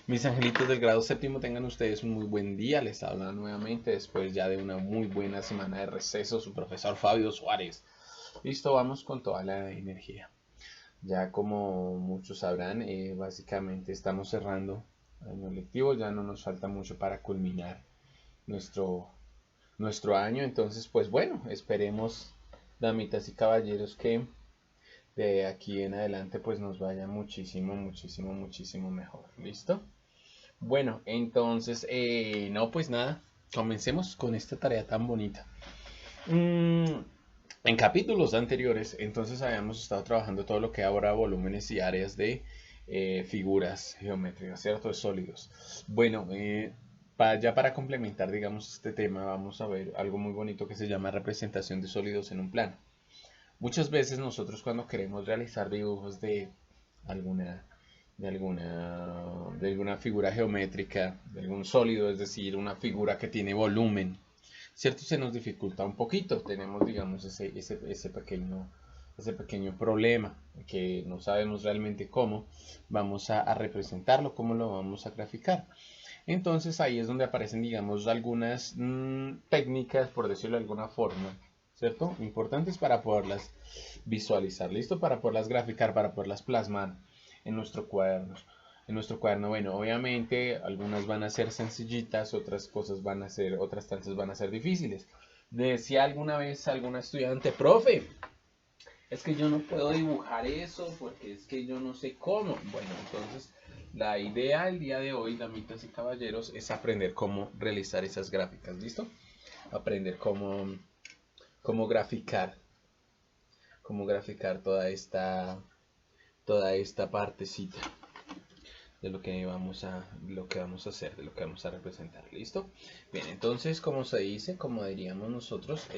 Mis angelitos del grado séptimo, tengan ustedes un muy buen día. Les habla nuevamente después ya de una muy buena semana de receso su profesor Fabio Suárez. Listo, vamos con toda la energía. Ya como muchos sabrán, básicamente estamos cerrando año lectivo. Ya no nos falta mucho para culminar nuestro, nuestro año. Entonces, pues bueno, esperemos, damitas y caballeros, que de aquí en adelante pues nos vaya muchísimo, muchísimo, muchísimo mejor. ¿Listo? Bueno, entonces, no, pues nada, comencemos con esta tarea tan bonita. Mm, en capítulos anteriores, entonces habíamos estado trabajando todo lo que ahora volúmenes y áreas de figuras geométricas, ¿cierto? De sólidos. Bueno, ya para complementar, digamos, este tema, vamos a ver algo muy bonito que se llama representación de sólidos en un plano. Muchas veces nosotros cuando queremos realizar dibujos alguna, de alguna figura geométrica, de algún sólido, es decir, una figura que tiene volumen, ¿cierto? Se nos dificulta un poquito, tenemos, digamos, ese pequeño problema que no sabemos realmente cómo vamos a representarlo, cómo lo vamos a graficar. Entonces ahí es donde aparecen, digamos, algunas técnicas, por decirlo de alguna forma, ¿cierto? Importantes para poderlas visualizar, ¿listo? Para poderlas graficar, para poderlas plasmar en nuestro cuaderno. En nuestro cuaderno, bueno, obviamente algunas van a ser sencillitas, otras cosas van a ser, otras tantas van a ser difíciles. Decía alguna vez alguna estudiante, profe, es que yo no puedo dibujar eso porque es que yo no sé cómo. Bueno, entonces la idea del día de hoy, damitas y caballeros, es aprender cómo realizar esas gráficas, ¿listo? Aprender cómo cómo graficar toda esta partecita de lo que vamos a hacer, de lo que vamos a representar, ¿listo? Bien, entonces, como se dice, como diríamos nosotros,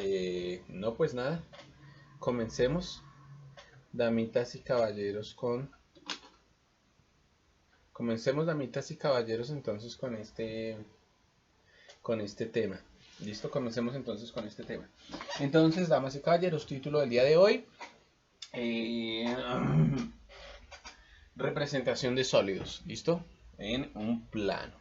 no pues nada, comencemos, damitas y caballeros, comencemos, damitas y caballeros, entonces con este tema. ¿Listo? Comencemos entonces con este tema. Entonces, damas y caballeros, título del día de hoy. Eh, representación de sólidos. ¿Listo? En un plano.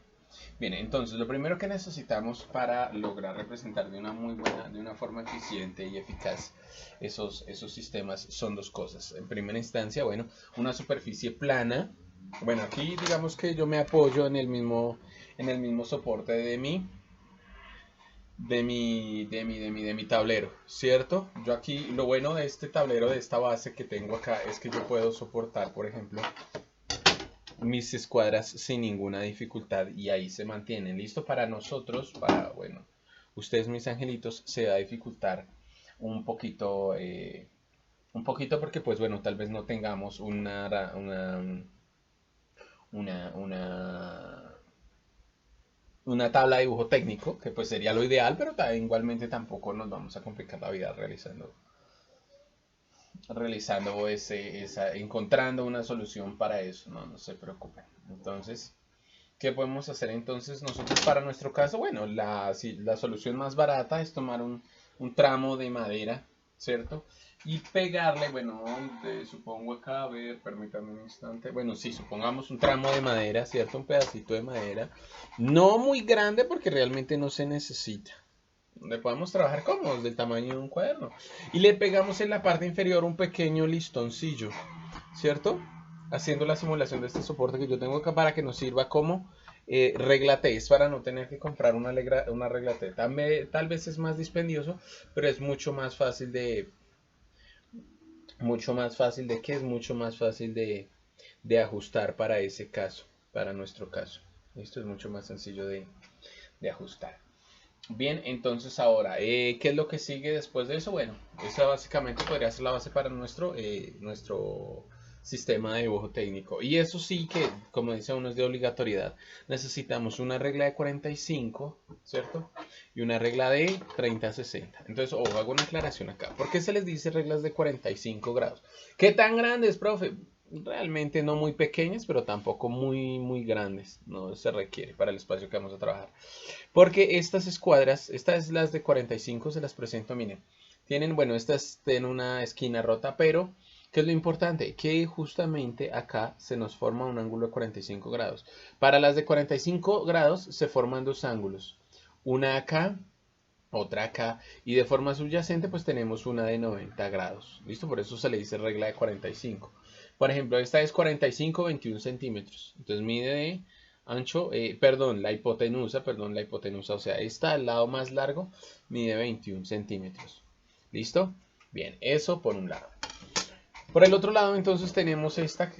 Bien, entonces lo primero que necesitamos para lograr representar de una muy buena, de una forma eficiente y eficaz esos sistemas son dos cosas. En primera instancia, bueno, una superficie plana. Bueno, aquí digamos que yo me apoyo en el mismo soporte de mi tablero, ¿cierto? Yo aquí, lo bueno de este tablero, de esta base que tengo acá, es que yo puedo soportar, por ejemplo, mis escuadras sin ninguna dificultad y ahí se mantienen. Listo para nosotros, bueno, ustedes mis angelitos, se va a dificultar un un poquito porque pues bueno, tal vez no tengamos una, una tabla de dibujo técnico, que pues sería lo ideal, pero igualmente tampoco nos vamos a complicar la vida realizando encontrando una solución para eso, no se preocupen. Entonces, ¿qué podemos hacer entonces nosotros para nuestro caso? Bueno, la solución más barata es tomar un tramo de madera, ¿cierto? Y pegarle, bueno, supongo acá, a ver, permítanme un instante. Bueno, sí, supongamos un tramo de madera, ¿cierto? Un pedacito de madera. No muy grande porque realmente no se necesita. Le podemos trabajar cómodos, del tamaño de un cuaderno. Y le pegamos en la parte inferior un pequeño listoncillo, ¿cierto? Haciendo la simulación de este soporte que yo tengo acá para que nos sirva como regla T. Es para no tener que comprar una regla T. Tal vez es más dispendioso, pero es mucho más fácil de que es mucho más fácil de ajustar para ese caso, para nuestro caso. Esto es mucho más sencillo de ajustar. Bien, entonces ahora, ¿qué es lo que sigue después de eso? Bueno, esa básicamente podría ser la base para nuestro sistema de dibujo técnico. Y eso sí que, como dice uno, es de obligatoriedad. Necesitamos una regla de 45, ¿cierto? Y una regla de 30-60. Entonces, hago una aclaración acá. ¿Por qué se les dice reglas de 45 grados? ¿Qué tan grandes, profe? Realmente no muy pequeñas, pero tampoco muy grandes. No se requiere para el espacio que vamos a trabajar. Porque estas escuadras, estas las de 45, se las presento, miren. Tienen, bueno, estas tienen una esquina rota, pero ¿Qué es lo importante? Que justamente acá se nos forma un ángulo de 45 grados. Para las de 45 grados se forman dos ángulos. Una acá, otra acá. Y de forma subyacente pues tenemos una de 90 grados. ¿Listo? Por eso se le dice regla de 45. Por ejemplo, esta es 45, 21 centímetros. Entonces mide de ancho, la hipotenusa, o sea, esta al lado más largo mide 21 centímetros. ¿Listo? Bien, eso por un lado. Por el otro lado, entonces tenemos esta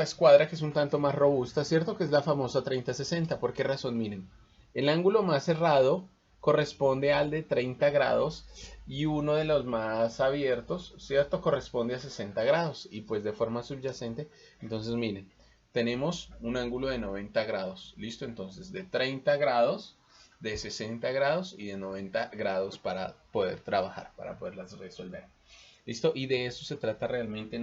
escuadra que es un tanto más robusta, ¿cierto? Que es la famosa 30-60. ¿Por qué razón? Miren, el ángulo más cerrado corresponde al de 30 grados y uno de los más abiertos, ¿cierto? Corresponde a 60 grados y pues de forma subyacente, entonces miren, tenemos un ángulo de 90 grados, ¿listo? Entonces de 30 grados, de 60 grados y de 90 grados para poder trabajar, para poderlas resolver. ¿Listo? Y de eso se trata realmente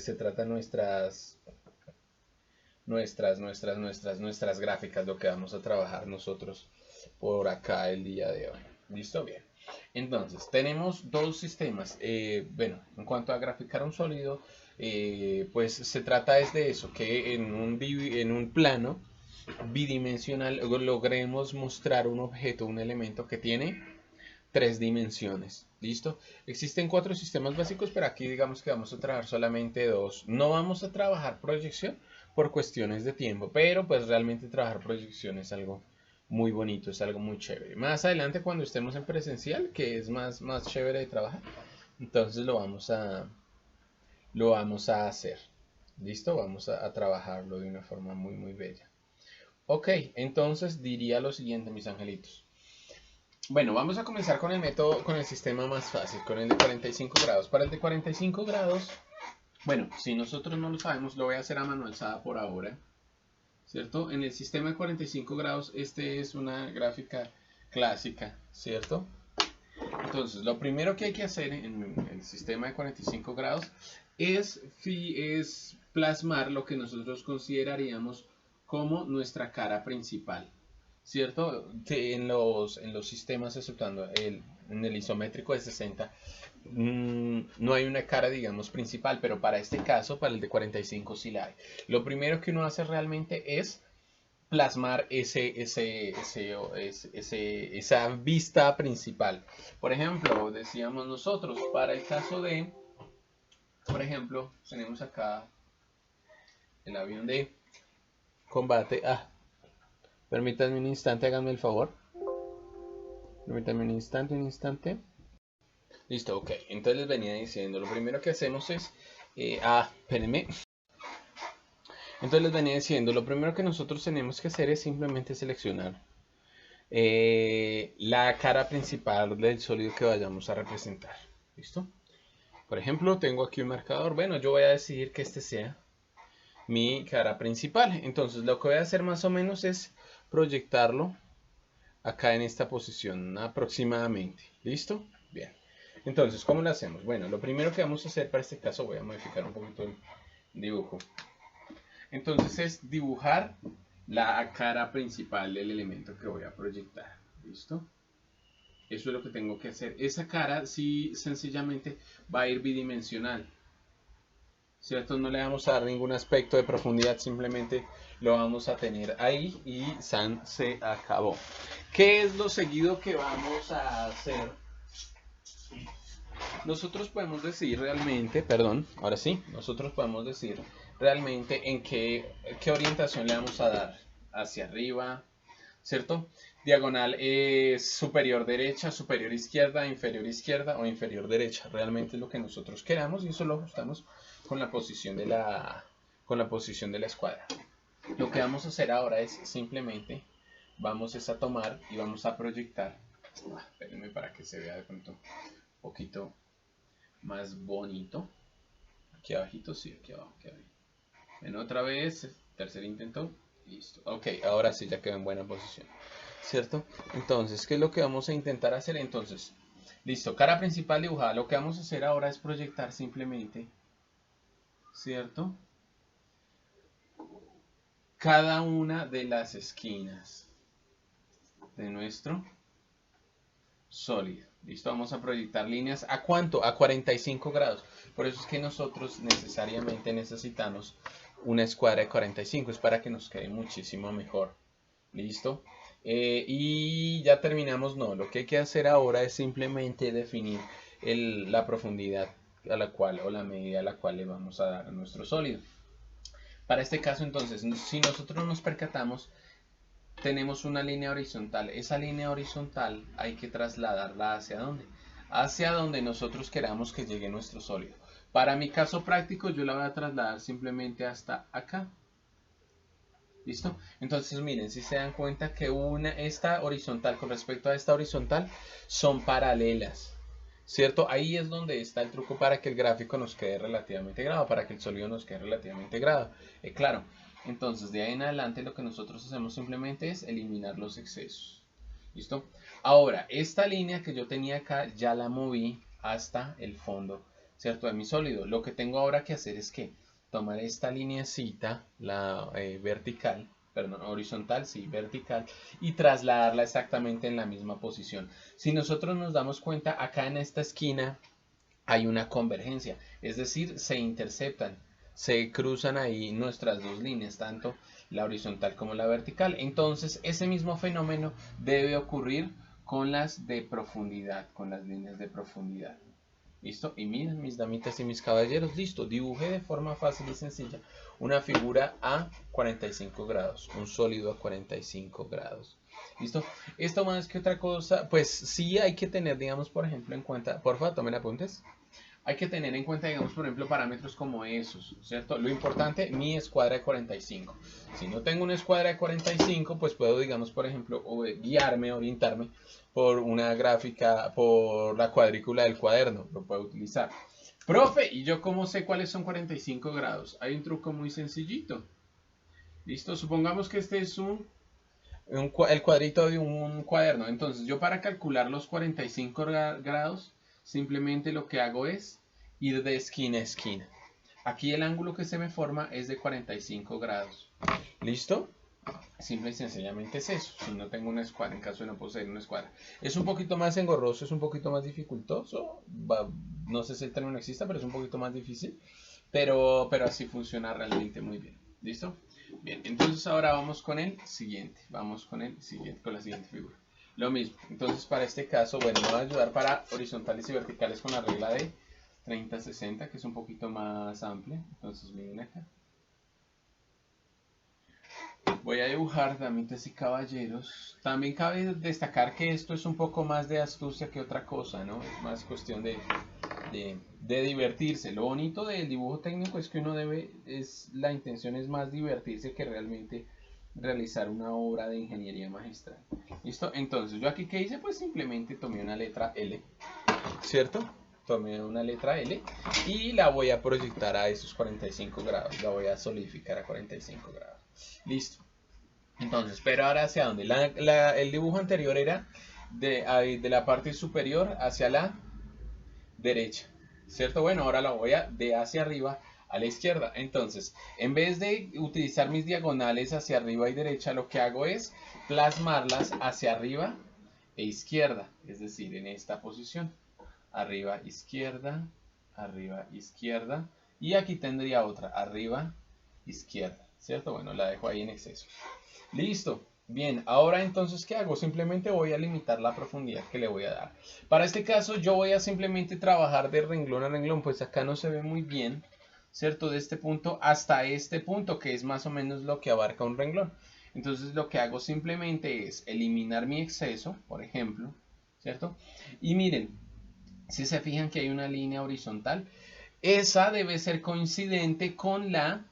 se trata nuestras gráficas, lo que vamos a trabajar nosotros por acá el día de hoy. ¿Listo? Bien. Entonces, tenemos dos sistemas. Bueno, en cuanto a graficar un sólido, pues se trata es de eso, que en un plano bidimensional logremos mostrar un objeto, un elemento que tiene tres dimensiones. ¿Listo? Existen cuatro sistemas básicos, pero aquí digamos que vamos a trabajar solamente dos. No vamos a trabajar proyección por cuestiones de tiempo, pero pues realmente trabajar proyección es algo muy bonito, es algo muy chévere. Más adelante cuando estemos en presencial, que es más chévere de trabajar, entonces lo vamos a hacer. ¿Listo? Vamos a trabajarlo de una forma muy bella. Ok, entonces diría lo siguiente, mis angelitos. Bueno, vamos a comenzar con el método, con el sistema más fácil, con el de 45 grados. Para el de 45 grados, bueno, si nosotros no lo sabemos, lo voy a hacer a mano alzada por ahora, ¿cierto? En el sistema de 45 grados, este es una gráfica clásica, ¿cierto? Entonces, lo primero que hay que hacer en el sistema de 45 grados es plasmar lo que nosotros consideraríamos como nuestra cara principal. ¿Cierto? Que en los sistemas, exceptuando en el isométrico de 60, no hay una cara, digamos, principal, pero para este caso, para el de 45 sí la hay. Lo primero que uno hace realmente es plasmar esa vista principal. Por ejemplo, decíamos nosotros, para el caso de, por ejemplo, tenemos acá el avión de combate. Permítanme un instante, háganme el favor. Permítanme un instante. Listo, ok. Entonces les venía diciendo, lo primero que hacemos es... espérenme. Entonces les venía diciendo, lo primero que nosotros tenemos que hacer es simplemente seleccionar la cara principal del sólido que vayamos a representar. ¿Listo? Por ejemplo, tengo aquí un marcador. Bueno, yo voy a decidir que este sea mi cara principal. Entonces lo que voy a hacer más o menos es proyectarlo acá en esta posición aproximadamente. ¿Listo? Bien. Entonces, ¿cómo lo hacemos? Bueno, lo primero que vamos a hacer para este caso, voy a modificar un poquito el dibujo. Entonces es dibujar la cara principal del elemento que voy a proyectar. ¿Listo? Eso es lo que tengo que hacer. Esa cara sí sencillamente va a ir bidimensional. ¿Cierto? No le vamos a dar ningún aspecto de profundidad, simplemente lo vamos a tener ahí y se acabó. ¿Qué es lo seguido que vamos a hacer? Nosotros podemos decidir realmente, ahora sí, nosotros podemos decir realmente en qué orientación le vamos a dar. Hacia arriba, ¿cierto? Diagonal es superior derecha, superior izquierda, inferior izquierda o inferior derecha. Realmente es lo que nosotros queramos y eso lo ajustamos con la posición de la escuadra. Lo que vamos a hacer ahora es simplemente vamos a tomar y vamos a proyectar. Espérenme para que se vea de pronto un poquito más bonito. Aquí abajito, sí, aquí abajo, aquí abajo. Ven otra vez, tercer intento. Listo. Ok, ahora sí ya quedó en buena posición. ¿Cierto? Entonces, ¿qué es lo que vamos a intentar hacer? Entonces, listo, cara principal dibujada. Lo que vamos a hacer ahora es proyectar simplemente, ¿cierto? Cada una de las esquinas de nuestro sólido. Listo, vamos a proyectar líneas. ¿A cuánto? A 45 grados. Por eso es que nosotros necesariamente necesitamos una escuadra de 45. Es para que nos quede muchísimo mejor. Listo. Y ya terminamos. No, lo que hay que hacer ahora es simplemente definir la profundidad a la cual o la medida a la cual le vamos a dar a nuestro sólido. Para este caso, entonces, si nosotros nos percatamos, tenemos una línea horizontal. Esa línea horizontal hay que trasladarla ¿hacia dónde? Hacia donde nosotros queramos que llegue nuestro sólido. Para mi caso práctico, yo la voy a trasladar simplemente hasta acá. ¿Listo? Entonces miren, si se dan cuenta que esta horizontal con respecto a esta horizontal son paralelas, ¿cierto? Ahí es donde está el truco para que el gráfico nos quede relativamente grado, para que el sólido nos quede relativamente grado. Claro, entonces de ahí en adelante lo que nosotros hacemos simplemente es eliminar los excesos. ¿Listo? Ahora, esta línea que yo tenía acá ya la moví hasta el fondo, ¿cierto? De mi sólido. Lo que tengo ahora que hacer es que tomar esta lineecita, la vertical, perdón, horizontal, sí, vertical, y trasladarla exactamente en la misma posición. Si nosotros nos damos cuenta, acá en esta esquina hay una convergencia, es decir, se interceptan, se cruzan ahí nuestras dos líneas, tanto la horizontal como la vertical. Entonces, ese mismo fenómeno debe ocurrir con las de profundidad, con las líneas de profundidad. ¿Listo? Y miren, mis damitas y mis caballeros, listo. Dibujé de forma fácil y sencilla una figura a 45 grados, un sólido a 45 grados. ¿Listo? Esto más que otra cosa, pues sí hay que tener, digamos, por ejemplo, en cuenta, porfa, tomen apuntes. Hay que tener en cuenta, digamos, por ejemplo, parámetros como esos, ¿cierto? Lo importante, mi escuadra de 45. Si no tengo una escuadra de 45, pues puedo, digamos, por ejemplo, guiarme, orientarme por una gráfica, por la cuadrícula del cuaderno, lo puedo utilizar. Profe, ¿y yo cómo sé cuáles son 45 grados? Hay un truco muy sencillito. ¿Listo? Supongamos que este es el cuadrito de un cuaderno. Entonces, yo para calcular los 45 grados, simplemente lo que hago es ir de esquina a esquina. Aquí el ángulo que se me forma es de 45 grados. ¿Listo? Simple y sencillamente es eso. Si no tengo una escuadra, en caso de no poseer una escuadra. Es un poquito más engorroso, es un poquito más dificultoso. No sé si el término exista, pero es un poquito más difícil. Pero así funciona realmente muy bien. ¿Listo? Bien, entonces ahora vamos con el siguiente. Vamos con el siguiente, con la siguiente figura. Lo mismo. Entonces para este caso, bueno, me va a ayudar para horizontales y verticales con la regla de 30-60, que es un poquito más amplia. Entonces miren acá. Voy a dibujar, damitas y caballeros. También cabe destacar que esto es un poco más de astucia que otra cosa, ¿no? Es más cuestión de divertirse. Lo bonito del dibujo técnico es que uno la intención es más divertirse que realmente realizar una obra de ingeniería magistral. ¿Listo? Entonces, yo aquí, ¿qué hice? Pues simplemente tomé una letra L, ¿cierto? Tomé una letra L y la voy a proyectar a esos 45 grados. La voy a solidificar a 45 grados. Listo. Entonces, pero ahora hacia dónde? El dibujo anterior era de la parte superior hacia la derecha, ¿cierto? Bueno, ahora la voy de hacia arriba a la izquierda. Entonces, en vez de utilizar mis diagonales hacia arriba y derecha, lo que hago es plasmarlas hacia arriba e izquierda, es decir, en esta posición. Arriba, izquierda, y aquí tendría otra, arriba, izquierda, ¿cierto? Bueno, la dejo ahí en exceso. Listo. Bien, ahora entonces, ¿qué hago? Simplemente voy a limitar la profundidad que le voy a dar. Para este caso, yo voy a simplemente trabajar de renglón a renglón, pues acá no se ve muy bien, ¿cierto? De este punto hasta este punto, que es más o menos lo que abarca un renglón. Entonces, lo que hago simplemente es eliminar mi exceso, por ejemplo, ¿cierto? Y miren, si se fijan que hay una línea horizontal, esa debe ser coincidente con la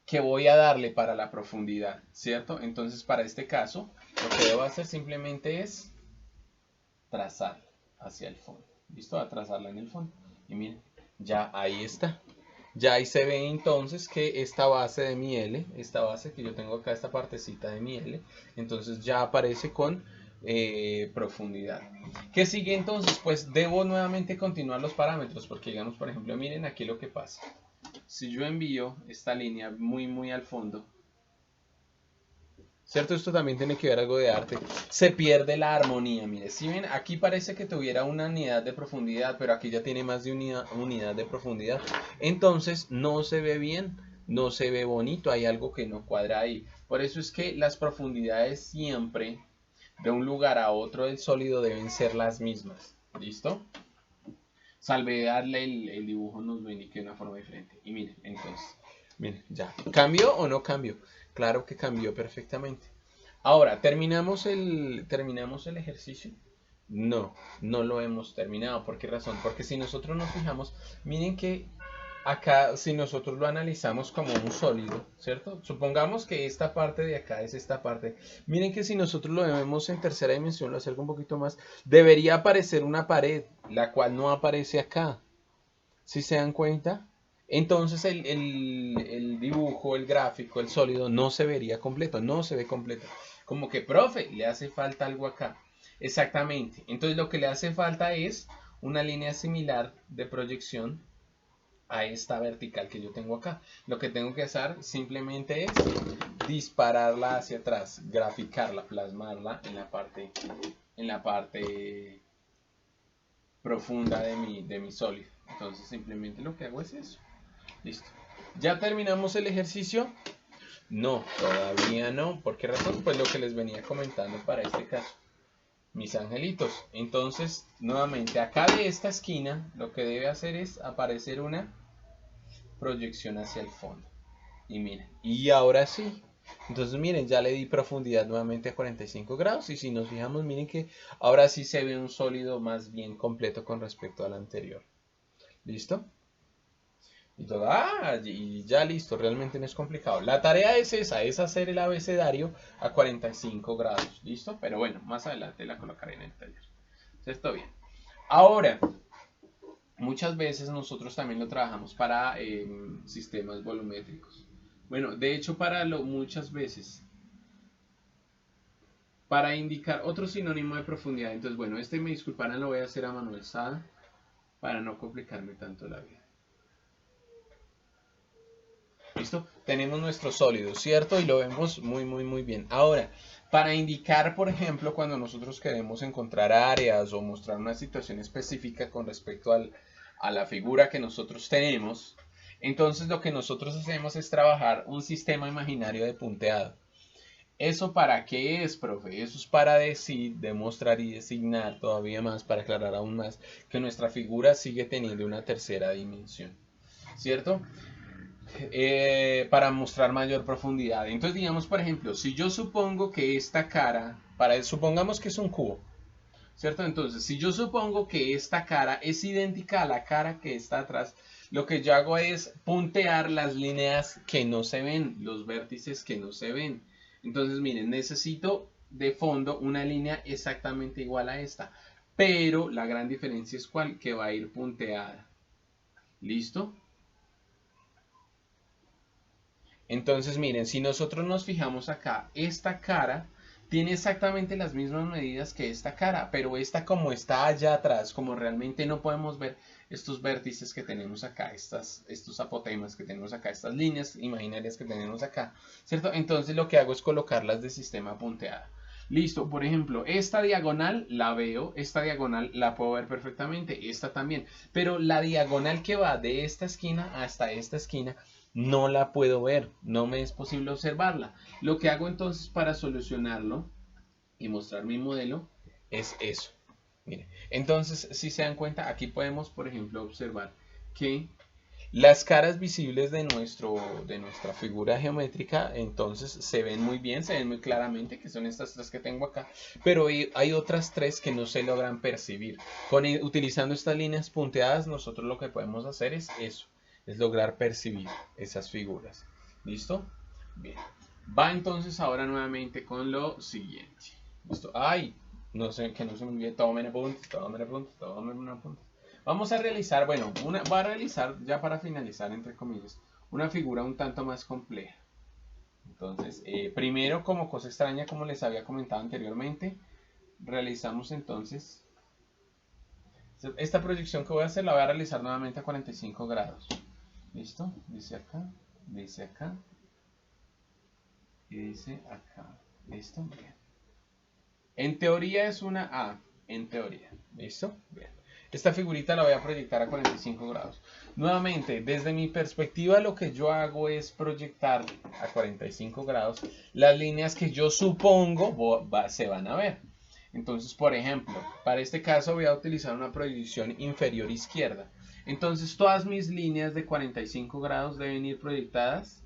que voy a darle para la profundidad, ¿cierto? Entonces, para este caso, lo que debo hacer simplemente es trazarla hacia el fondo. ¿Listo? A trazarla en el fondo. Y miren, ya ahí está. Ya ahí se ve entonces que esta base de mi L, esta base que yo tengo acá, esta partecita de mi L, entonces ya aparece con profundidad. ¿Qué sigue entonces? Pues debo nuevamente continuar los parámetros, porque digamos, por ejemplo, miren aquí lo que pasa. Si yo envío esta línea muy al fondo, ¿Cierto? Esto también tiene que ver algo de arte. Se pierde la armonía, mire. Si ven, aquí parece que tuviera una unidad de profundidad, pero aquí ya tiene más de unidad de profundidad. Entonces no se ve bien, no se ve bonito, hay algo que no cuadra ahí. Por eso es que las profundidades siempre de un lugar a otro del sólido deben ser las mismas. ¿Listo? Salve darle el dibujo nos lo indique de una forma diferente. Y miren, entonces, miren, ya. ¿Cambió o no cambió? Claro que cambió perfectamente. Ahora, ¿terminamos el ejercicio? No, no lo hemos terminado. ¿Por qué razón? Porque si nosotros nos fijamos, miren que acá, si nosotros lo analizamos como un sólido, ¿cierto? Supongamos que esta parte de acá es esta parte. Miren que si nosotros lo vemos en tercera dimensión, lo acerco un poquito más, debería aparecer una pared, la cual no aparece acá. ¿Sí se dan cuenta? Entonces el dibujo, el gráfico, el sólido no se vería completo, no se ve completo. Como que, profe, le hace falta algo acá. Exactamente. Entonces lo que le hace falta es una línea similar de proyección a esta vertical que yo tengo acá. Lo que tengo que hacer simplemente es dispararla hacia atrás, graficarla, plasmarla en la parte profunda de mi sólido. Entonces simplemente lo que hago es eso. Listo. ¿Ya terminamos el ejercicio? No, todavía no. ¿Por qué razón? Pues lo que les venía comentando para este caso. Mis angelitos. Entonces, nuevamente, acá de esta esquina, lo que debe hacer es aparecer una proyección hacia el fondo. Y miren, y ahora sí. Entonces miren, ya le di profundidad nuevamente a 45 grados y si nos fijamos, miren que ahora sí se ve un sólido más bien completo con respecto al anterior. ¿Listo? Y todo, y ya listo, realmente no es complicado. La tarea es esa, es hacer el abecedario a 45 grados. ¿Listo? Pero bueno, más adelante la colocaré en el taller. Esto bien. Ahora, muchas veces nosotros también lo trabajamos para sistemas volumétricos. Bueno, de hecho muchas veces para indicar otro sinónimo de profundidad. Entonces, bueno, me disculparán, lo voy a hacer a mano alzada para no complicarme tanto la vida. ¿Listo? Tenemos nuestro sólido, ¿cierto? Y lo vemos muy bien. Ahora, para indicar, por ejemplo, cuando nosotros queremos encontrar áreas o mostrar una situación específica con respecto a la figura que nosotros tenemos, entonces lo que nosotros hacemos es trabajar un sistema imaginario de punteado. ¿Eso para qué es, profe? Eso es para demostrar y designar todavía más, para aclarar aún más, que nuestra figura sigue teniendo una tercera dimensión, ¿cierto? Para mostrar mayor profundidad. Entonces, digamos, por ejemplo, si yo supongo que esta cara, supongamos que es un cubo, ¿cierto? Entonces, si yo supongo que esta cara es idéntica a la cara que está atrás, lo que yo hago es puntear las líneas que no se ven, los vértices que no se ven. Entonces, miren, necesito de fondo una línea exactamente igual a esta, pero la gran diferencia es cuál, que va a ir punteada. ¿Listo? Entonces, miren, si nosotros nos fijamos acá, esta cara tiene exactamente las mismas medidas que esta cara, pero esta como está allá atrás, como realmente no podemos ver estos vértices que tenemos acá, estos apotemas que tenemos acá, estas líneas imaginarias que tenemos acá, ¿cierto? Entonces lo que hago es colocarlas de sistema punteada. Listo, por ejemplo, esta diagonal la veo, esta diagonal la puedo ver perfectamente, esta también, pero la diagonal que va de esta esquina hasta esta esquina no la puedo ver, no me es posible observarla. Lo que hago entonces para solucionarlo y mostrar mi modelo es eso. Miren, entonces, si se dan cuenta, aquí podemos, por ejemplo, observar que las caras visibles de nuestra figura geométrica, entonces se ven muy bien, se ven muy claramente, que son estas tres que tengo acá, pero hay otras tres que no se logran percibir. Utilizando estas líneas punteadas, nosotros lo que podemos hacer es eso, es lograr percibir esas figuras. ¿Listo? Bien. Va entonces ahora nuevamente con lo siguiente. ¿Listo? ¡Ay! No sé, que no se me olvide, tomen apuntes. Vamos a realizar, bueno, va a realizar ya para finalizar, entre comillas, una figura un tanto más compleja. Entonces, primero, como cosa extraña, como les había comentado anteriormente, realizamos entonces, esta proyección que voy a hacer la voy a realizar nuevamente a 45 grados. ¿Listo? Dice acá y dice acá. ¿Listo? Bien. En teoría es una A, en teoría. ¿Listo? Bien. Esta figurita la voy a proyectar a 45 grados. Nuevamente, desde mi perspectiva, lo que yo hago es proyectar a 45 grados las líneas que yo supongo se van a ver. Entonces, por ejemplo, para este caso voy a utilizar una proyección inferior izquierda. Entonces, todas mis líneas de 45 grados deben ir proyectadas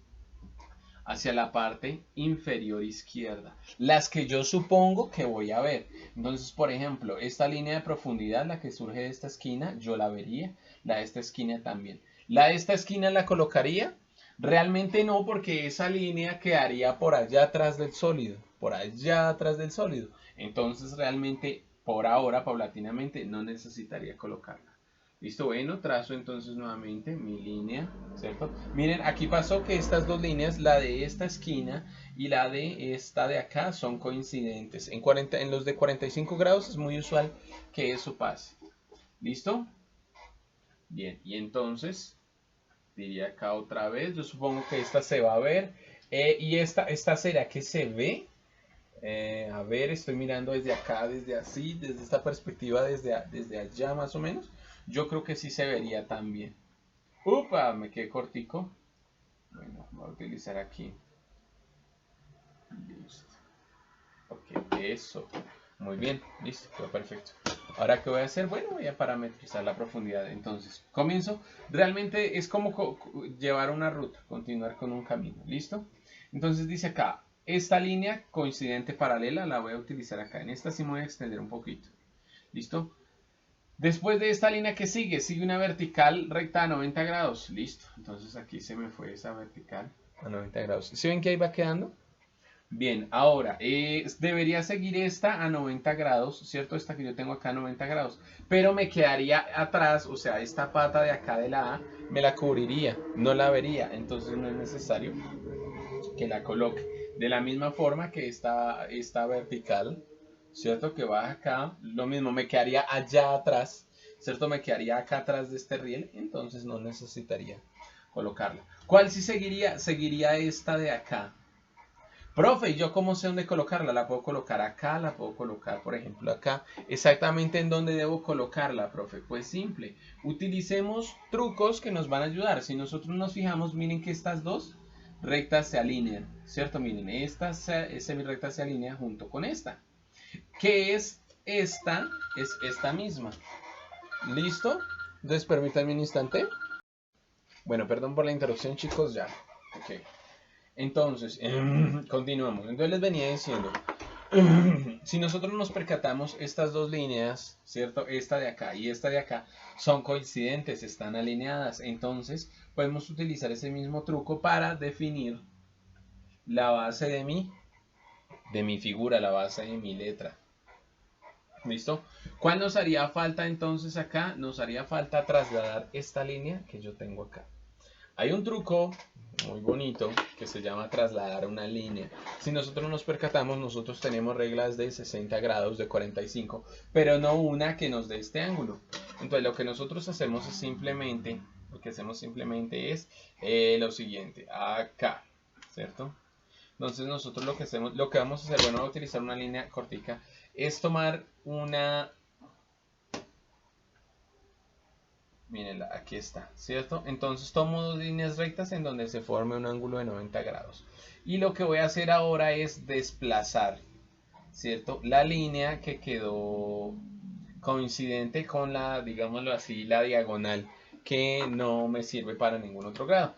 hacia la parte inferior izquierda, las que yo supongo que voy a ver. Entonces, por ejemplo, esta línea de profundidad, la que surge de esta esquina, yo la vería, la de esta esquina también. La de esta esquina la colocaría, realmente no, porque esa línea quedaría por allá atrás del sólido, por allá atrás del sólido. Entonces, realmente, por ahora, paulatinamente, no necesitaría colocarla. Listo, bueno, trazo entonces nuevamente mi línea, ¿cierto? Miren, aquí pasó que estas dos líneas, la de esta esquina y la de esta de acá, son coincidentes. En los de 45 grados es muy usual que eso pase. ¿Listo? Bien, y entonces, diría acá otra vez, yo supongo que esta se va a ver. Y esta será que se ve. A ver, estoy mirando desde acá, desde así, desde esta perspectiva, desde allá más o menos. Yo creo que sí se vería también. ¡Upa! Me quedé cortico. Bueno, voy a utilizar aquí. Listo. Ok, eso. Muy bien, listo, quedó perfecto. Ahora, ¿qué voy a hacer? Bueno, voy a parametrizar la profundidad. Entonces, comienzo. Realmente es como llevar una ruta, continuar con un camino. ¿Listo? Entonces dice acá, esta línea coincidente paralela la voy a utilizar acá. En esta sí me voy a extender un poquito. ¿Listo? Después de esta línea que sigue una vertical recta a 90 grados. Listo. Entonces aquí se me fue esa vertical a 90 grados. ¿Sí ven que ahí va quedando? Bien, ahora, debería seguir esta a 90 grados, ¿cierto? Esta que yo tengo acá a 90 grados. Pero me quedaría atrás, o sea, esta pata de acá de la A, me la cubriría, no la vería. Entonces no es necesario que la coloque. De la misma forma que esta vertical, ¿cierto? Que va acá, lo mismo, me quedaría allá atrás, ¿cierto? Me quedaría acá atrás de este riel, entonces no necesitaría colocarla. ¿Cuál sí seguiría? Seguiría esta de acá. Profe, ¿yo cómo sé dónde colocarla? La puedo colocar acá, la puedo colocar, por ejemplo, acá. Exactamente en dónde debo colocarla, profe. Pues simple. Utilicemos trucos que nos van a ayudar. Si nosotros nos fijamos, miren que estas dos rectas se alinean, ¿cierto? Miren, esta semirrecta se alinea junto con esta. ¿Qué es esta? Es esta misma. ¿Listo? Entonces, permítanme un instante. Bueno, perdón por la interrupción, chicos, ya. Ok. Entonces, continuamos. Entonces les venía diciendo, si nosotros nos percatamos, estas dos líneas, ¿cierto? Esta de acá y esta de acá son coincidentes, están alineadas. Entonces, podemos utilizar ese mismo truco para definir la base de mi figura, la base de mi letra. ¿Listo? ¿Cuál nos haría falta entonces acá? Nos haría falta trasladar esta línea que yo tengo acá. Hay un truco muy bonito que se llama trasladar una línea. Si nosotros nos percatamos, nosotros tenemos reglas de 60 grados, de 45, pero no una que nos dé este ángulo. Entonces lo que nosotros hacemos es simplemente, lo siguiente, acá, ¿cierto? Entonces nosotros lo que vamos a hacer, bueno, voy a utilizar una línea cortica, es tomar una... Mírenla, aquí está, ¿cierto? Entonces tomo dos líneas rectas en donde se forme un ángulo de 90 grados. Y lo que voy a hacer ahora es desplazar, ¿cierto? La línea que quedó coincidente con la, digámoslo así, la diagonal, que no me sirve para ningún otro grado.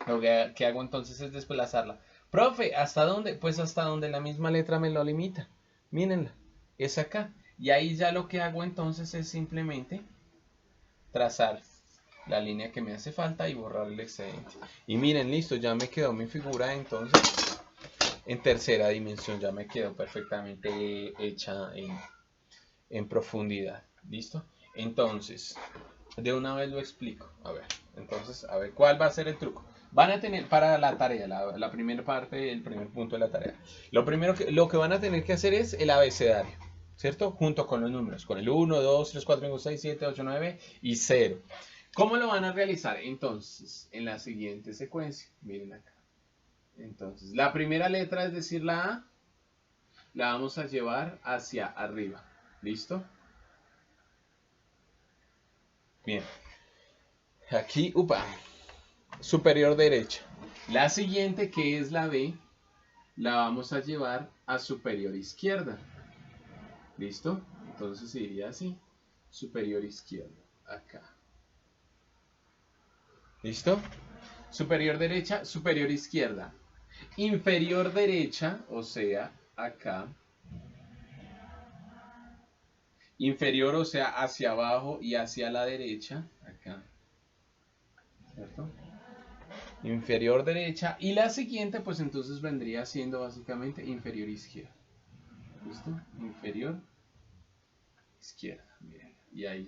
Lo que hago entonces es desplazarla. Profe, ¿hasta dónde? Pues hasta donde la misma letra me lo limita. Mírenla, es acá. Y ahí ya lo que hago entonces es simplemente trazar la línea que me hace falta y borrar el excedente. Y miren, listo, ya me quedó mi figura entonces en tercera dimensión, ya me quedó perfectamente hecha en profundidad. ¿Listo? Entonces, de una vez lo explico. A ver, entonces, a ver, ¿cuál va a ser el truco? Van a tener para la tarea, la primera parte, el primer punto de la tarea. Lo que van a tener que hacer es el abecedario, ¿cierto? Junto con los números, con el 1, 2, 3, 4, 5, 6, 7, 8, 9 y 0. ¿Cómo lo van a realizar? Entonces, en la siguiente secuencia, miren acá. Entonces, la primera letra, es decir, la A, la vamos a llevar hacia arriba. ¿Listo? Bien. Aquí, upa, superior derecha. La siguiente, que es la B, la vamos a llevar a superior izquierda. ¿Listo? Entonces iría así. Superior izquierda. Acá. ¿Listo? Superior derecha, superior izquierda. Inferior derecha, o sea, acá. Inferior, o sea, hacia abajo y hacia la derecha. Acá. ¿Cierto? Inferior derecha. Y la siguiente, pues entonces vendría siendo básicamente inferior izquierda. ¿Listo? Inferior izquierda. Bien. Y ahí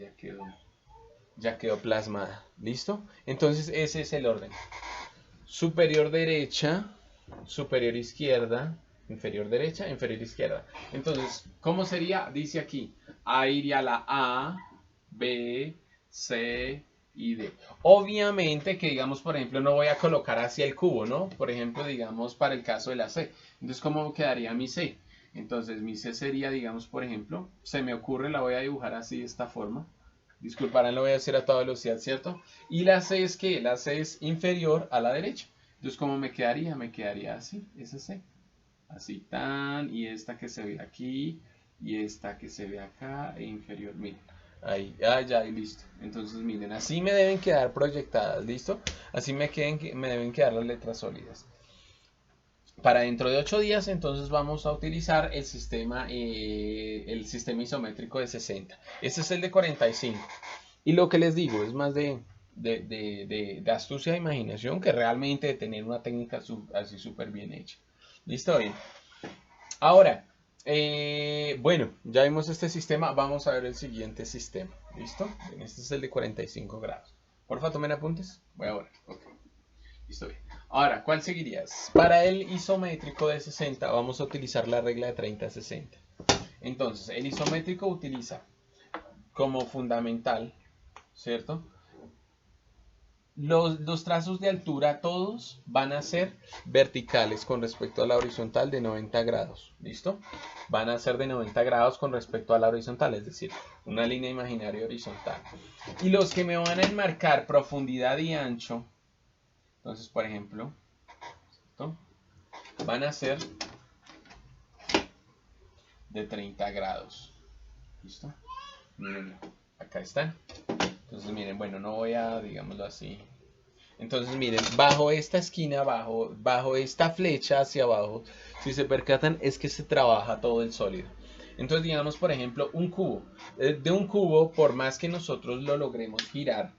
ya quedó plasmada. ¿Listo? Entonces ese es el orden. Superior derecha, superior izquierda, inferior derecha, inferior izquierda. Entonces, ¿cómo sería? Dice aquí, A iría la A, B, C y D. Obviamente que digamos, por ejemplo, no voy a colocar hacia el cubo, ¿no? Por ejemplo, digamos, para el caso de la C. Entonces, ¿cómo quedaría mi C? Entonces, mi C sería, digamos, por ejemplo, se me ocurre, la voy a dibujar así de esta forma. Disculparán, lo voy a hacer a toda velocidad, ¿cierto? Y la C es que la C es inferior a la derecha. Entonces, ¿cómo me quedaría? Me quedaría así, esa C. Así tan, y esta que se ve aquí, y esta que se ve acá, e inferior, miren. Ahí, ya, y listo. Entonces, miren, así me deben quedar proyectadas, ¿listo? Así me deben quedar las letras sólidas. Para dentro de 8 días, entonces vamos a utilizar el sistema isométrico de 60. Este es el de 45. Y lo que les digo es más de astucia de imaginación que realmente de tener una técnica así súper bien hecha. ¿Listo? Bien. Ahora, bueno, ya vimos este sistema. Vamos a ver el siguiente sistema. ¿Listo? Bien, este es el de 45 grados. Porfa, tomen apuntes. Voy ahora. Ok. Listo, bien. Ahora, ¿cuál seguirías? Para el isométrico de 60 vamos a utilizar la regla de 30-60. Entonces, el isométrico utiliza como fundamental, ¿cierto? Los trazos de altura todos van a ser verticales con respecto a la horizontal de 90 grados. ¿Listo? Van a ser de 90 grados con respecto a la horizontal, es decir, una línea imaginaria horizontal. Y los que me van a enmarcar profundidad y ancho, entonces, por ejemplo, ¿cierto? Van a ser de 30 grados. ¿Listo? Miren, acá están. Entonces, miren, bueno, no voy a, digámoslo así. Entonces, miren, bajo esta esquina, bajo esta flecha hacia abajo, si se percatan, es que se trabaja todo el sólido. Entonces, digamos, por ejemplo, un cubo. De un cubo, por más que nosotros lo logremos girar,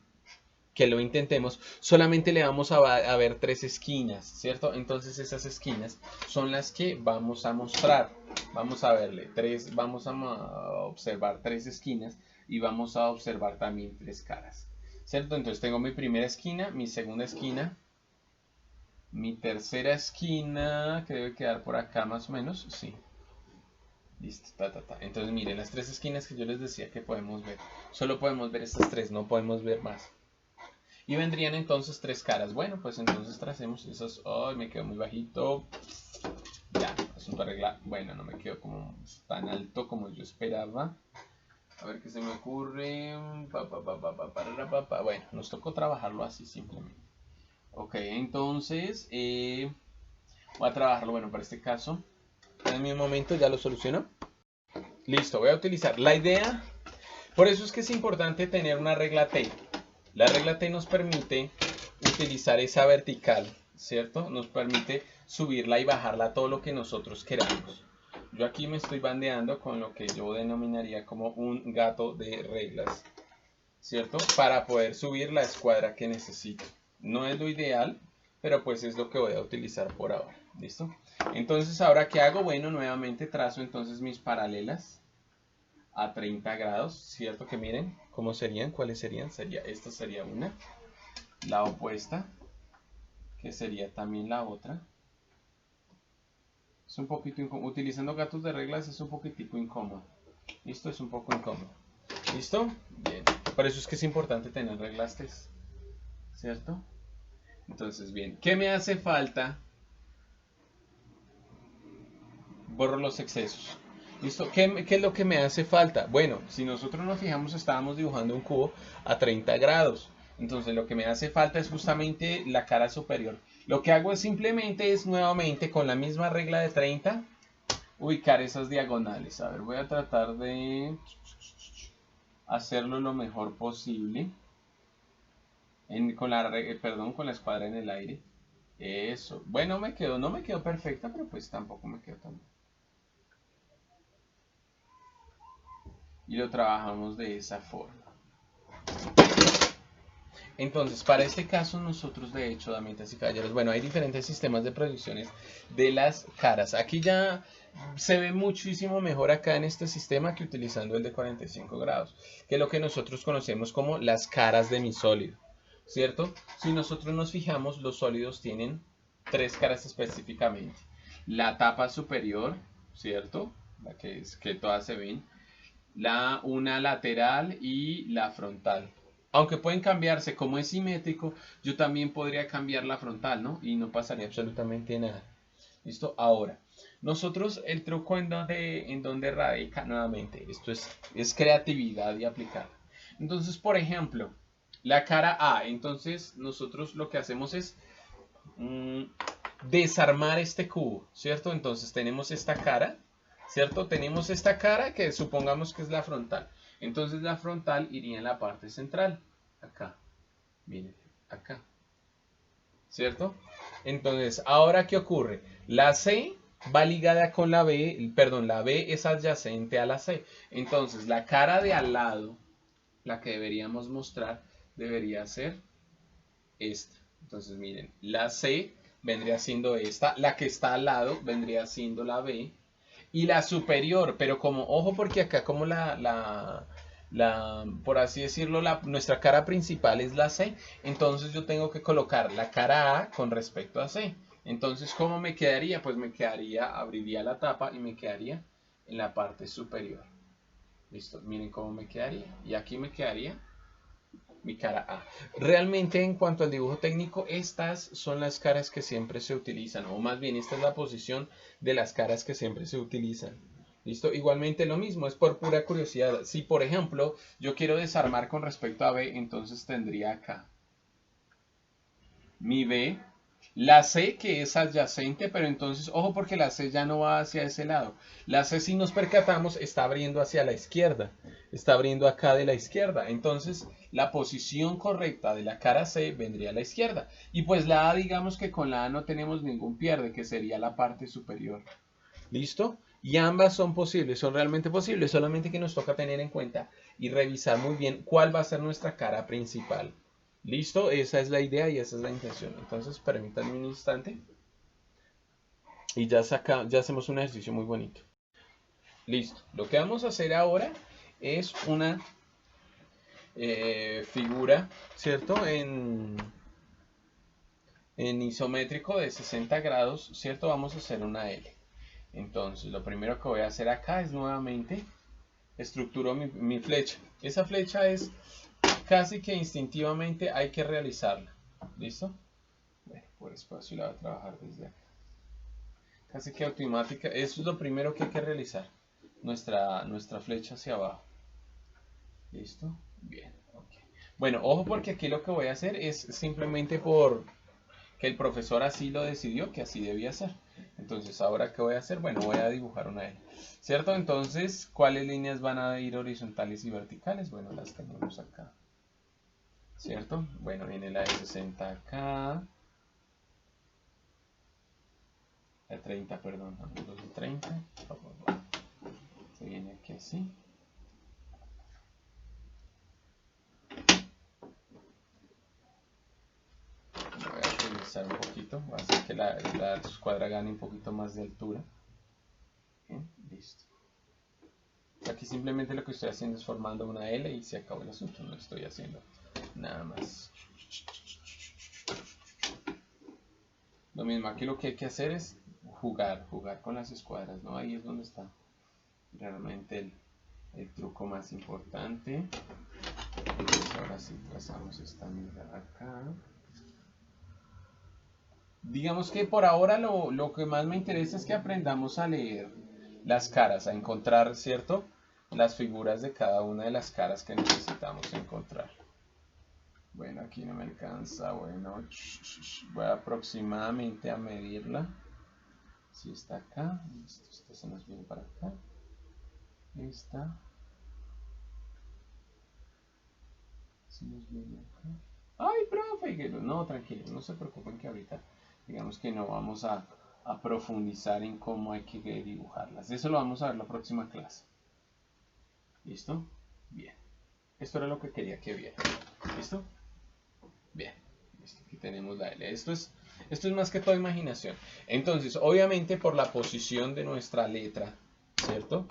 que lo intentemos, solamente le vamos a ver 3 esquinas, ¿cierto? Entonces esas esquinas son las que vamos a mostrar. Vamos a verle vamos a observar 3 esquinas y vamos a observar también 3 caras, ¿cierto? Entonces tengo mi primera esquina, mi segunda esquina, mi tercera esquina, que debe quedar por acá más o menos, sí. Listo, Entonces miren, las 3 esquinas que yo les decía que podemos ver, solo podemos ver estas 3, no podemos ver más. Y vendrían entonces 3 caras. Bueno, pues entonces tracemos esos. ¡Ay, me quedó muy bajito! Ya, asunto arreglado. Bueno, no me quedó como tan alto como yo esperaba. A ver qué se me ocurre. Bueno, nos tocó trabajarlo así simplemente. Ok, entonces voy a trabajarlo. Bueno, para este caso, en mi momento ya lo solucionó. Listo, voy a utilizar la idea. Por eso es que es importante tener una regla T. La regla T nos permite utilizar esa vertical, ¿cierto? Nos permite subirla y bajarla todo lo que nosotros queramos. Yo aquí me estoy bandeando con lo que yo denominaría como un gato de reglas, ¿cierto? Para poder subir la escuadra que necesito. No es lo ideal, pero pues es lo que voy a utilizar por ahora, ¿listo? Entonces, ¿ahora qué hago? Bueno, nuevamente trazo entonces mis paralelas a 30 grados, ¿cierto? Que miren cómo serían, cuáles serían. Esta sería una, la opuesta, que sería también la otra. Es un poquito incómodo. Utilizando gatos de reglas es un poquitico incómodo. Listo, es un poco incómodo. ¿Listo? Bien. Por eso es que es importante tener reglas test, ¿cierto? Entonces, bien. ¿Qué me hace falta? borro los excesos. ¿Listo? ¿Qué es lo que me hace falta? Bueno, si nosotros nos fijamos, estábamos dibujando un cubo a 30 grados. Entonces lo que me hace falta es justamente la cara superior. Lo que hago es simplemente es nuevamente con la misma regla de 30 ubicar esas diagonales. A ver, voy a tratar de hacerlo lo mejor posible. Con la escuadra en el aire. Eso. Bueno, no me quedó perfecta, pero pues tampoco me quedó tan bien. Y lo trabajamos de esa forma. Entonces, para este caso nosotros de hecho, damitas y caballeros, bueno, hay diferentes sistemas de proyecciones de las caras. Aquí ya se ve muchísimo mejor acá en este sistema que utilizando el de 45 grados, que es lo que nosotros conocemos como las caras de mi sólido, ¿cierto? Si nosotros nos fijamos, los sólidos tienen tres caras específicamente. La tapa superior, ¿cierto? La que es que todas se ven. Una lateral y la frontal. Aunque pueden cambiarse, como es simétrico, yo también podría cambiar la frontal, ¿no? Y no pasaría absolutamente nada. ¿Listo? Ahora, nosotros el truco en donde radica nuevamente. Esto es creatividad y aplicar. Entonces, por ejemplo, la cara A. Entonces, nosotros lo que hacemos es desarmar este cubo, ¿cierto? Entonces, tenemos esta cara. ¿Cierto? Tenemos esta cara que supongamos que es la frontal. Entonces la frontal iría en la parte central. Acá. Miren, acá. ¿Cierto? Entonces, ¿ahora qué ocurre? La C va ligada con la B, perdón, la B es adyacente a la C. Entonces, la cara de al lado, la que deberíamos mostrar, debería ser esta. Entonces, miren, la C vendría siendo esta. La que está al lado vendría siendo la B. Y la superior, pero como, ojo porque acá como por así decirlo, nuestra cara principal es la C, entonces yo tengo que colocar la cara A con respecto a C. Entonces, ¿cómo me quedaría? Pues me quedaría, abriría la tapa y me quedaría en la parte superior. Listo, miren cómo me quedaría. Y aquí me quedaría mi cara A. Realmente en cuanto al dibujo técnico, estas son las caras que siempre se utilizan, o más bien esta es la posición de las caras que siempre se utilizan. ¿Listo? Igualmente lo mismo, es por pura curiosidad. Si por ejemplo yo quiero desarmar con respecto a B, entonces tendría acá mi B, la C que es adyacente, pero entonces, ojo porque la C ya no va hacia ese lado. La C, si nos percatamos, está abriendo hacia la izquierda. Está abriendo acá de la izquierda. Entonces, la posición correcta de la cara C vendría a la izquierda. Y pues la A, digamos que con la A no tenemos ningún pierde, que sería la parte superior. ¿Listo? Y ambas son posibles, son realmente posibles, solamente que nos toca tener en cuenta y revisar muy bien cuál va a ser nuestra cara principal. ¿Listo? Esa es la idea y esa es la intención. Entonces, permítanme un instante. Y ya hacemos un ejercicio muy bonito. Listo. Lo que vamos a hacer ahora es una figura, ¿cierto? En isométrico de 60 grados, ¿cierto? Vamos a hacer una L. Entonces, lo primero que voy a hacer acá es nuevamente estructuro mi flecha. Esa flecha es casi que instintivamente hay que realizarla. ¿Listo? Bueno, por espacio la voy a trabajar desde acá. Casi que automática. Eso es lo primero que hay que realizar. Nuestra flecha hacia abajo. ¿Listo? Bien. Okay. Bueno, ojo porque aquí lo que voy a hacer es simplemente por que el profesor así lo decidió, que así debía ser. Entonces, ¿ahora qué voy a hacer? Bueno, voy a dibujar una L. ¿Cierto? Entonces, ¿cuáles líneas van a ir horizontales y verticales? Bueno, las tenemos acá. ¿Cierto? Bueno, viene la de 60 acá. La 30, perdón. Ángulos de 30. Se viene aquí así. Voy a utilizar un poquito. Voy a hacer que la escuadra gane un poquito más de altura. Bien, listo. Aquí simplemente lo que estoy haciendo es formando una L y se acabó el asunto. No estoy haciendo nada más. Lo mismo, aquí lo que hay que hacer es jugar con las escuadras, ¿no? Ahí es donde está realmente el truco más importante. Entonces ahora sí trazamos esta mitad acá. Digamos que por ahora lo que más me interesa es que aprendamos a leer las caras, a encontrar, ¿cierto? Las figuras de cada una de las caras que necesitamos encontrar. Bueno, aquí no me alcanza, bueno, voy aproximadamente a medirla. Si está acá, esta se nos viene para acá. Esta se nos viene acá. ¡Ay, profe! No, tranquilo, no se preocupen que ahorita, digamos que no vamos a profundizar en cómo hay que dibujarlas. Eso lo vamos a ver la próxima clase. ¿Listo? Bien. Esto era lo que quería que vieran. ¿Listo? Bien. Listo. Aquí tenemos la L. Esto es más que todo imaginación. Entonces, obviamente por la posición de nuestra letra, ¿cierto?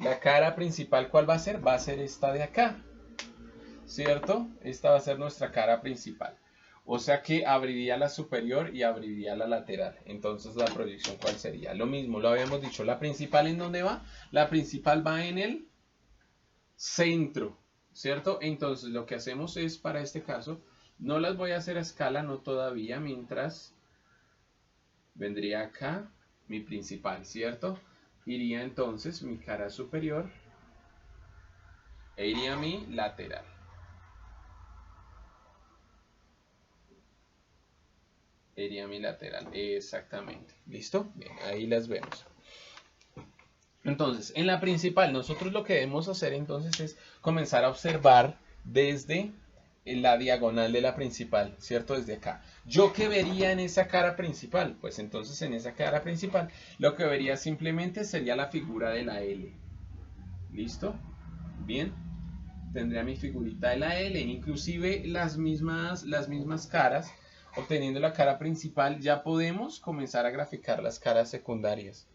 La cara principal, ¿cuál va a ser? Va a ser esta de acá, ¿cierto? Esta va a ser nuestra cara principal. O sea que abriría la superior y abriría la lateral. Entonces la proyección, ¿cuál sería? Lo mismo, lo habíamos dicho. ¿La principal en dónde va? La principal va en el centro, ¿cierto? Entonces lo que hacemos es, para este caso, no las voy a hacer a escala, no todavía, mientras vendría acá mi principal, ¿cierto? Iría entonces mi cara superior e iría mi lateral. Iría mi lateral, exactamente. ¿Listo? Bien, ahí las vemos. Entonces, en la principal, nosotros lo que debemos hacer entonces es comenzar a observar desde la diagonal de la principal, ¿cierto? Desde acá. ¿Yo qué vería en esa cara principal? Pues entonces en esa cara principal lo que vería simplemente sería la figura de la L. ¿Listo? Bien. Tendría mi figurita de la L. Inclusive las mismas caras, obteniendo la cara principal, ya podemos comenzar a graficar las caras secundarias,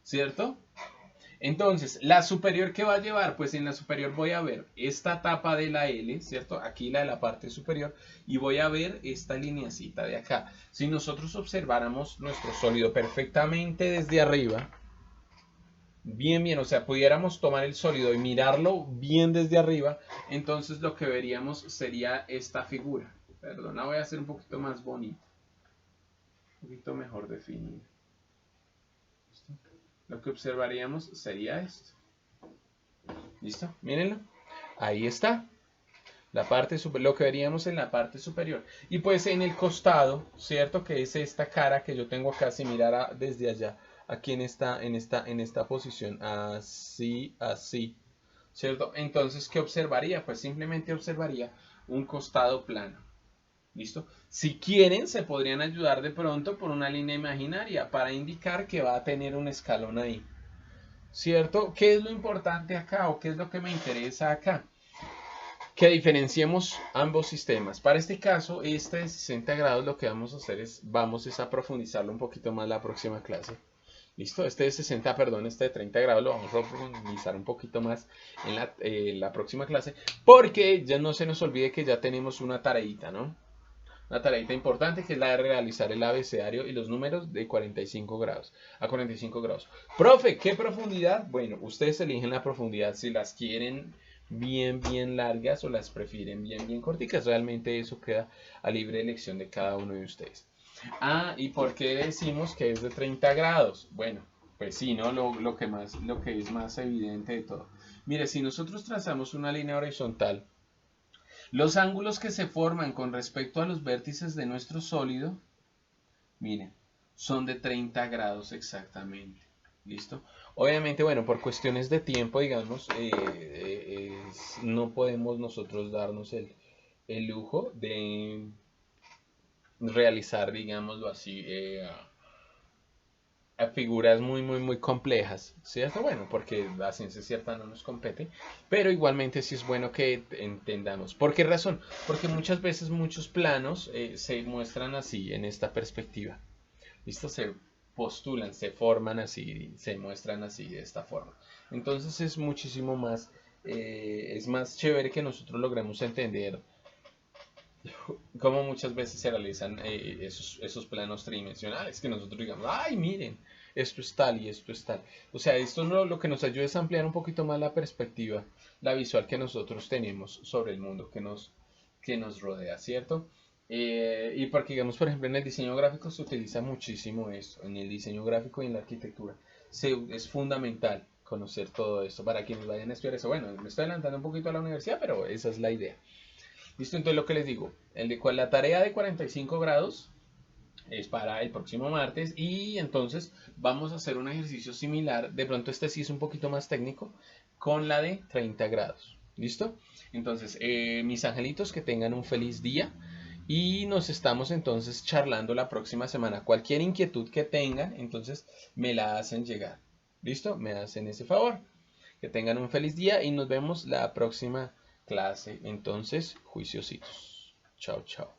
¿cierto? Entonces, la superior, ¿qué va a llevar? Pues en la superior voy a ver esta tapa de la L, ¿cierto? Aquí la de la parte superior, y voy a ver esta lineacita de acá. Si nosotros observáramos nuestro sólido perfectamente desde arriba, bien, o sea, pudiéramos tomar el sólido y mirarlo bien desde arriba, entonces lo que veríamos sería esta figura. Perdón, la voy a hacer un poquito más bonita, un poquito mejor definida. Lo que observaríamos sería esto. ¿Listo? Mírenlo. Ahí está. La parte lo que veríamos en la parte superior. Y pues en el costado, ¿cierto? Que es esta cara que yo tengo acá, si mirara desde allá, aquí en esta posición, así, ¿cierto? Entonces, ¿qué observaría? Pues simplemente observaría un costado plano. ¿Listo? Si quieren, se podrían ayudar de pronto por una línea imaginaria para indicar que va a tener un escalón ahí, ¿cierto? ¿Qué es lo importante acá o qué es lo que me interesa acá? Que diferenciemos ambos sistemas. Para este caso, este de 60 grados, lo que vamos a hacer es, vamos a profundizarlo un poquito más la próxima clase. ¿Listo? Este de 60, perdón, este de 30 grados lo vamos a profundizar un poquito más en la próxima clase, porque ya no se nos olvide que ya tenemos una tareita, ¿no? Una tareita importante que es la de realizar el abecedario y los números de 45 grados a 45 grados. Profe, ¿qué profundidad? Bueno, ustedes eligen la profundidad si las quieren bien largas o las prefieren bien corticas. Realmente eso queda a libre elección de cada uno de ustedes. ¿Y por qué decimos que es de 30 grados? Bueno, pues sí, ¿no? Lo que es más evidente de todo. Mire, si nosotros trazamos una línea horizontal, los ángulos que se forman con respecto a los vértices de nuestro sólido, miren, son de 30 grados exactamente. ¿Listo? Obviamente, bueno, por cuestiones de tiempo, digamos, no podemos nosotros darnos el lujo de realizar, digámoslo así, a figuras muy complejas, ¿cierto? Bueno, porque la ciencia cierta no nos compete, pero igualmente sí es bueno que entendamos. ¿Por qué razón? Porque muchas veces muchos planos se muestran así, en esta perspectiva. ¿Listo? Se postulan, se forman así, se muestran así, de esta forma. Entonces es muchísimo más, es más chévere que nosotros logremos entender cómo muchas veces se realizan esos planos tridimensionales, que nosotros digamos, ay, miren, esto es tal y esto es tal. O sea, esto lo que nos ayuda es ampliar un poquito más la perspectiva, la visual que nosotros tenemos sobre el mundo que nos rodea, ¿cierto? Y porque, digamos, por ejemplo, en el diseño gráfico se utiliza muchísimo esto, en el diseño gráfico y en la arquitectura. Es fundamental conocer todo esto para quienes vayan a estudiar eso. Bueno, me estoy adelantando un poquito a la universidad, pero esa es la idea. ¿Listo? Entonces lo que les digo, la tarea de 45 grados es para el próximo martes y entonces vamos a hacer un ejercicio similar, de pronto este sí es un poquito más técnico, con la de 30 grados. ¿Listo? Entonces, mis angelitos, que tengan un feliz día y nos estamos entonces charlando la próxima semana. Cualquier inquietud que tengan, entonces me la hacen llegar. ¿Listo? Me hacen ese favor. Que tengan un feliz día y nos vemos la próxima clase. Entonces, juiciositos. Chao, chao.